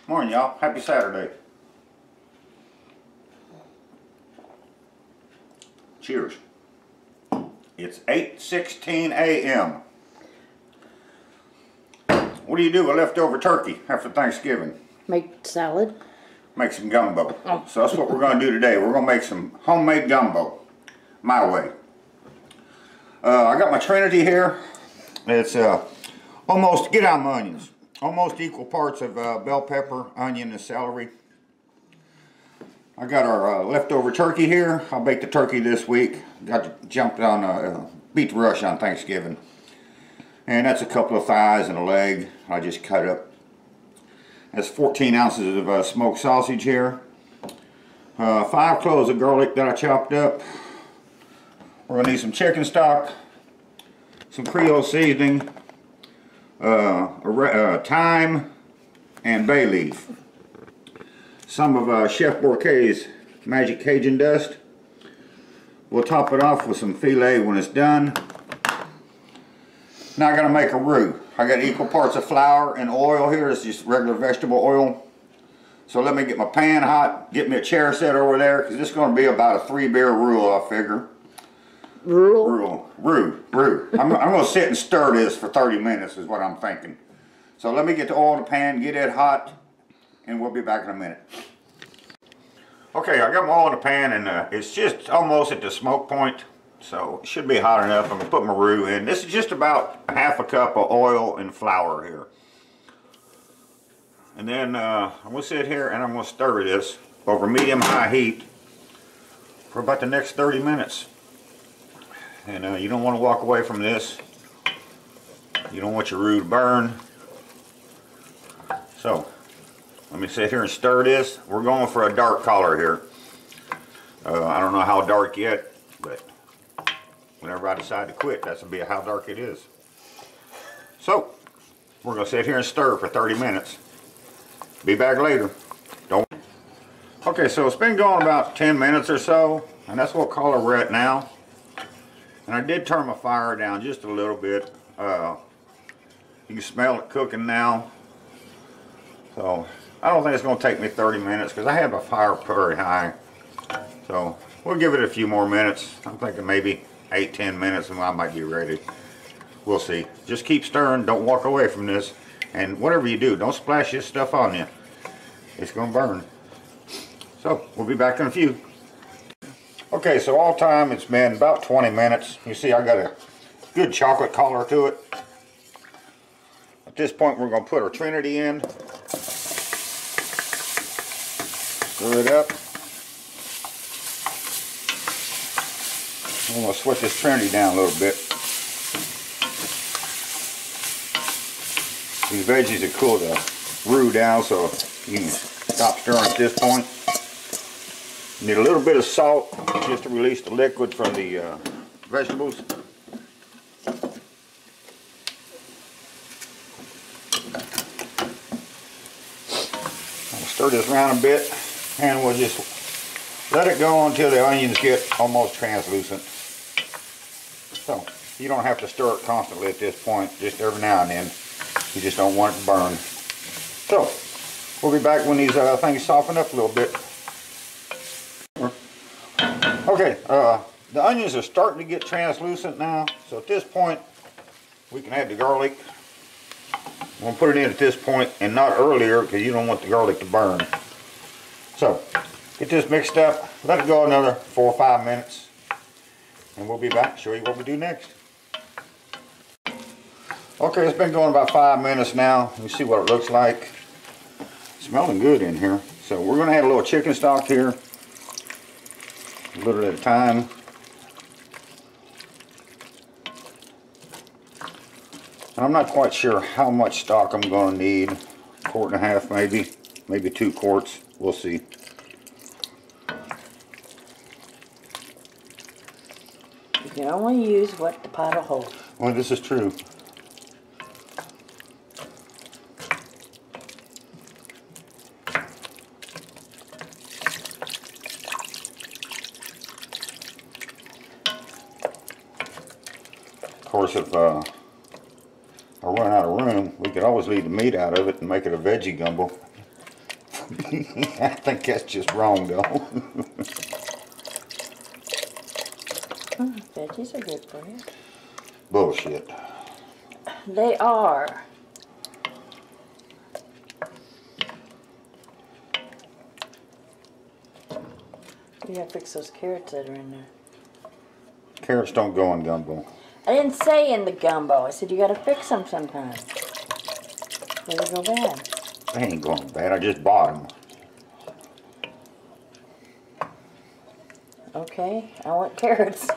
Morning, y'all. Happy Saturday. Cheers. It's 8:16 a.m. What do you do with leftover turkey after Thanksgiving? Make salad. Make some gumbo. So that's what we're going to do today. We're going to make some homemade gumbo. My way. I got my Trinity here. It's almost, get out my onions. Almost equal parts of bell pepper, onion, and celery. I got our leftover turkey here. I'll bake the turkey this week. Jumped on beat the rush on Thanksgiving. And that's a couple of thighs and a leg I just cut up. That's 14 ounces of smoked sausage here. 5 cloves of garlic that I chopped up. We're going to need some chicken stock, some Creole seasoning, thyme, and bay leaf. Some of Chef Bourquet's Magic Cajun dust. We'll top it off with some filet when it's done. Now I gotta make a roux. I got equal parts of flour and oil here. It's just regular vegetable oil. So let me get my pan hot, get me a chair set over there, because this is going to be about a 3-beer roux, I figure. Roux. I'm going to sit and stir this for 30 minutes is what I'm thinking. So let me get the oil in the pan, get it hot, and we'll be back in a minute. Okay, I got my oil in the pan, and it's just almost at the smoke point, so it should be hot enough. I'm going to put my roux in. This is just about half a cup of oil and flour here. And then I'm going to sit here and I'm going to stir this over medium-high heat for about the next 30 minutes. And you don't want to walk away from this. You don't want your roux to burn. So, let me sit here and stir this. We're going for a dark color here. I don't know how dark yet, but whenever I decide to quit, that's going to be how dark it is. So, we're going to sit here and stir for 30 minutes. Be back later. Don't. Okay, so it's been going about 10 minutes or so, and that's what color we're at now. And I did turn my fire down just a little bit. You can smell it cooking now. So I don't think it's going to take me 30 minutes because I have my fire very high. So we'll give it a few more minutes. I'm thinking maybe 8-10 minutes and I might be ready. We'll see. Just keep stirring. Don't walk away from this. And whatever you do, don't splash this stuff on you. It's going to burn. So we'll be back in a few. Okay, so all time it's been about 20 minutes. You see I got a good chocolate color to it. At this point we're going to put our Trinity in. Stir it up. I'm going to switch this Trinity down a little bit. These veggies are cool to roux down, so you can stop stirring at this point. Need a little bit of salt just to release the liquid from the vegetables. I'll stir this around a bit and we'll just let it go until the onions get almost translucent. So you don't have to stir it constantly at this point, just every now and then. You just don't want it to burn. So we'll be back when these things soften up a little bit. Okay, the onions are starting to get translucent now, so at this point we can add the garlic. I'm going to put it in at this point and not earlier because you don't want the garlic to burn. So get this mixed up, let it go another 4 or 5 minutes, and we'll be back to show you what we do next. Okay, it's been going about 5 minutes now. You see what it looks like. It's smelling good in here. So we're going to add a little chicken stock here. A little at a time. I'm not quite sure how much stock I'm going to need. 1.5 quarts maybe. Maybe 2 quarts. We'll see. You can only use what the pot will hold. Well, this is true. course, if I run out of room, we could always leave the meat out of it and make it a veggie gumbo. I think that's just wrong, though. Veggies are good for you. Bullshit. They are. You gotta fix those carrots that are in there. Carrots don't go in gumbo. I didn't say in the gumbo. I said you gotta fix them sometime. They go bad. They ain't going bad. I just bought them. Okay, I want carrots.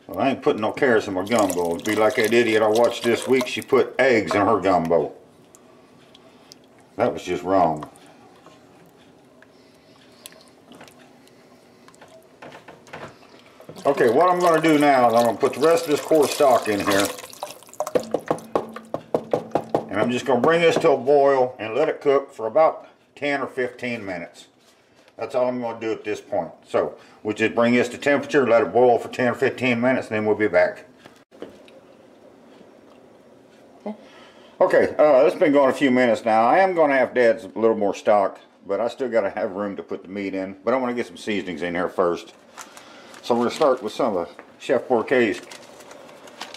Well, I ain't putting no carrots in my gumbo. It'd be like that idiot I watched this week. She put eggs in her gumbo. That was just wrong. Okay, what I'm going to do now is I'm going to put the rest of this coarse stock in here. And I'm just going to bring this to a boil and let it cook for about 10 or 15 minutes. That's all I'm going to do at this point. So, we'll just bring this to temperature, let it boil for 10 or 15 minutes, and then we'll be back. Okay, it's been going a few minutes now. I am going to have to add a little more stock, but I still got to have room to put the meat in. But I want to get some seasonings in here first. So we're going to start with some of Chef Bourquet's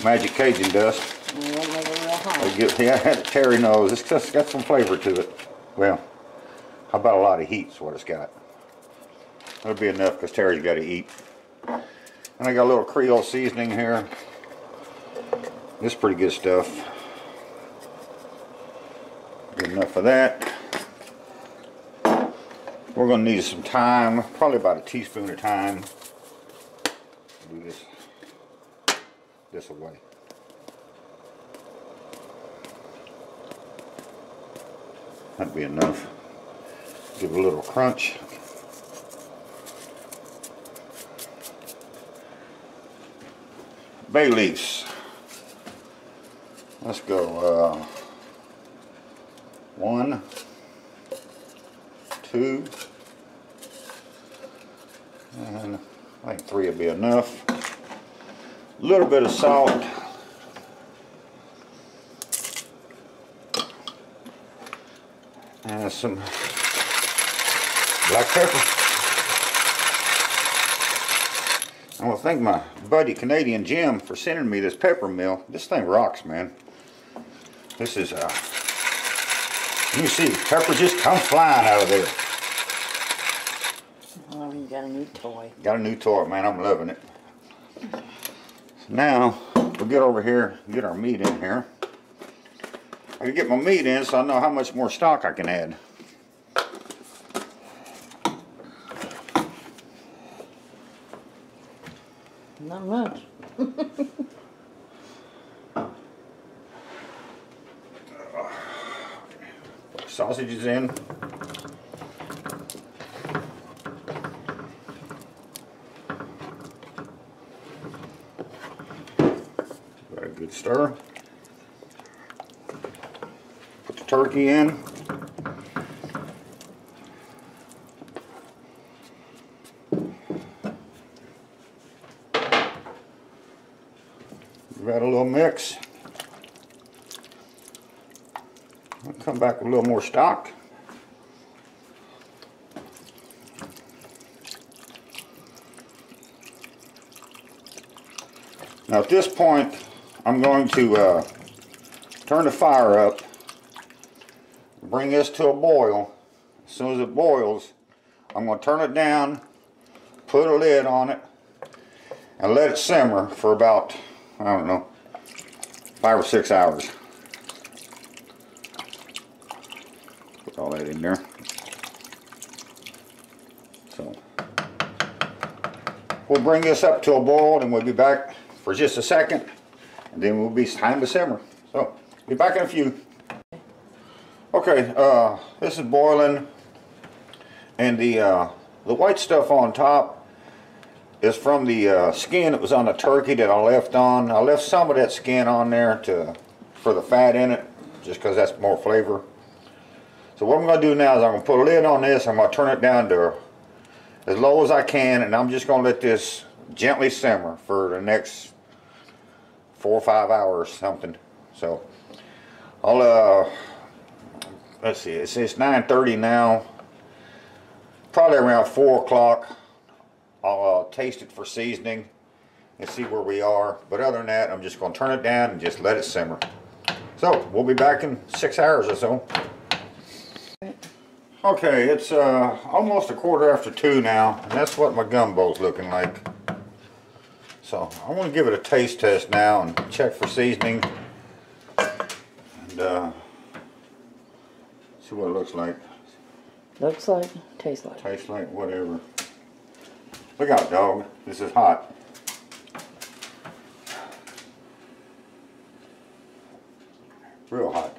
Magic Cajun dust. Yeah, Terry knows. It's got some flavor to it. Well, how about a lot of heat is what it's got. That'll be enough because Terry's got to eat. And I got a little Creole seasoning here. This is pretty good stuff. Good enough of that. We're going to need some thyme, probably about a teaspoon of thyme. Do this away. That'd be enough. Give it a little crunch. Bay leaves. Let's go 1, 2, and I think 3 will be enough. A little bit of salt. And some black pepper. I want to thank my buddy Canadian Jim for sending me this pepper mill. This thing rocks, man. This is, you see, pepper just comes flying out of there. Oh, you got a new toy. Got a new toy, man. I'm loving it. Now, we'll get over here and get our meat in here. I can get my meat in so I know how much more stock I can add. Not much. Put sausages in. Got a good stir. Put the turkey in. Give that a little mix. I'll come back with a little more stock. Now at this point, I'm going to turn the fire up, bring this to a boil. As soon as it boils, I'm going to turn it down, put a lid on it, and let it simmer for about, I don't know, 5 or 6 hours. Put all that in there. So, we'll bring this up to a boil and we'll be back for just a second, and then we'll be time to simmer. So, be back in a few. Okay, this is boiling, and the white stuff on top is from the skin that was on the turkey that I left on. I left some of that skin on there for the fat in it, just because that's more flavor. So what I'm going to do now is I'm going to put a lid on this. I'm going to turn it down to as low as I can, and I'm just going to let this gently simmer for the next 4 or 5 hours, something. So I'll let's see, it's 9:30 now. Probably around 4 o'clock. I'll taste it for seasoning and see where we are. But other than that, I'm just going to turn it down and just let it simmer. So we'll be back in 6 hours or so. Okay, it's almost 2:15 now, and that's what my gumbo's looking like. So I want to give it a taste test now and check for seasoning and see what it looks like. Looks like, tastes like. Tastes like, whatever. Look out, dog. This is hot. Real hot.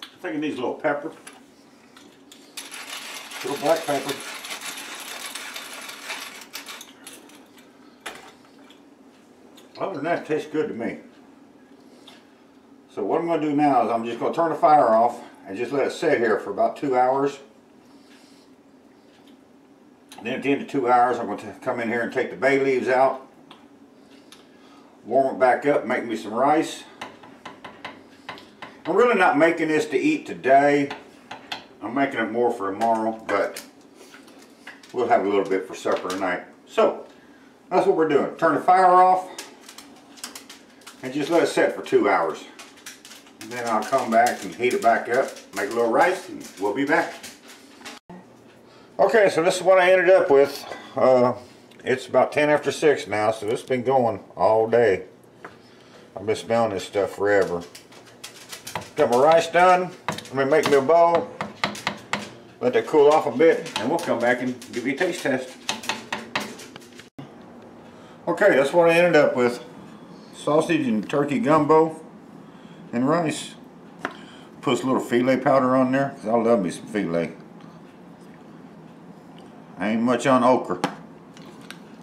I think it needs a little pepper. A little black pepper. Other than that, it tastes good to me. So what I'm going to do now is I'm just going to turn the fire off and just let it sit here for about 2 hours. Then at the end of 2 hours, I'm going to come in here and take the bay leaves out, warm it back up, make me some rice. I'm really not making this to eat today. I'm making it more for tomorrow, but we'll have a little bit for supper tonight. So that's what we're doing. Turn the fire off and just let it set for 2 hours. And then I'll come back and heat it back up, make a little rice, and we'll be back. Okay, so this is what I ended up with. It's about 10 after 6 now, so this has been going all day. I've been smelling this stuff forever. Got my rice done. I'm going to make me a bowl. Let that cool off a bit, and we'll come back and give you a taste test. Okay, that's what I ended up with. Sausage and turkey gumbo and rice. Put a little filet powder on there, because I love me some filet. I ain't much on okra,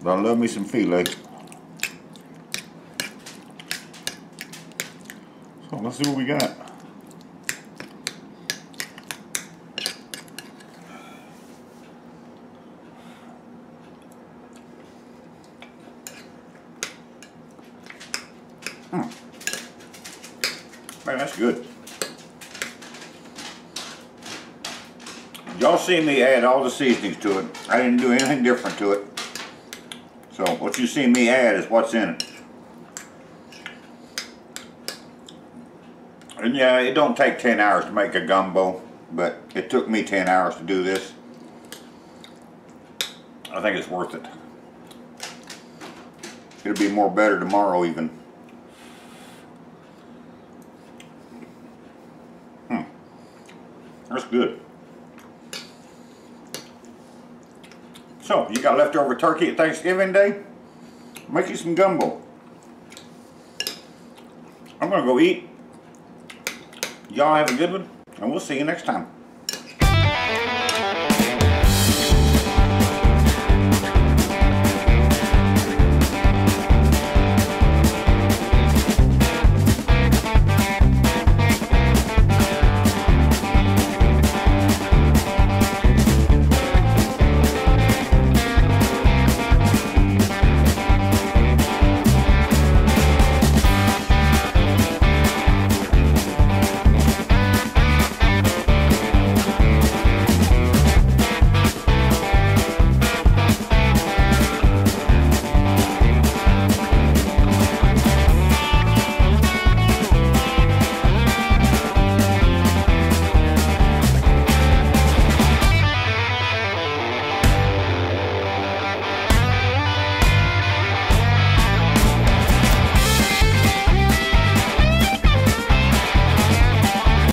but I love me some filet. So let's see what we got. Man, that's good. Y'all see me add all the seasonings to it. I didn't do anything different to it. So what you see me add is what's in it. And yeah, it don't take 10 hours to make a gumbo, but it took me 10 hours to do this. I think it's worth it. It'll be more better tomorrow even. That's good. So, you got leftover turkey at Thanksgiving Day? Make you some gumbo. I'm gonna go eat. Y'all have a good one, and we'll see you next time.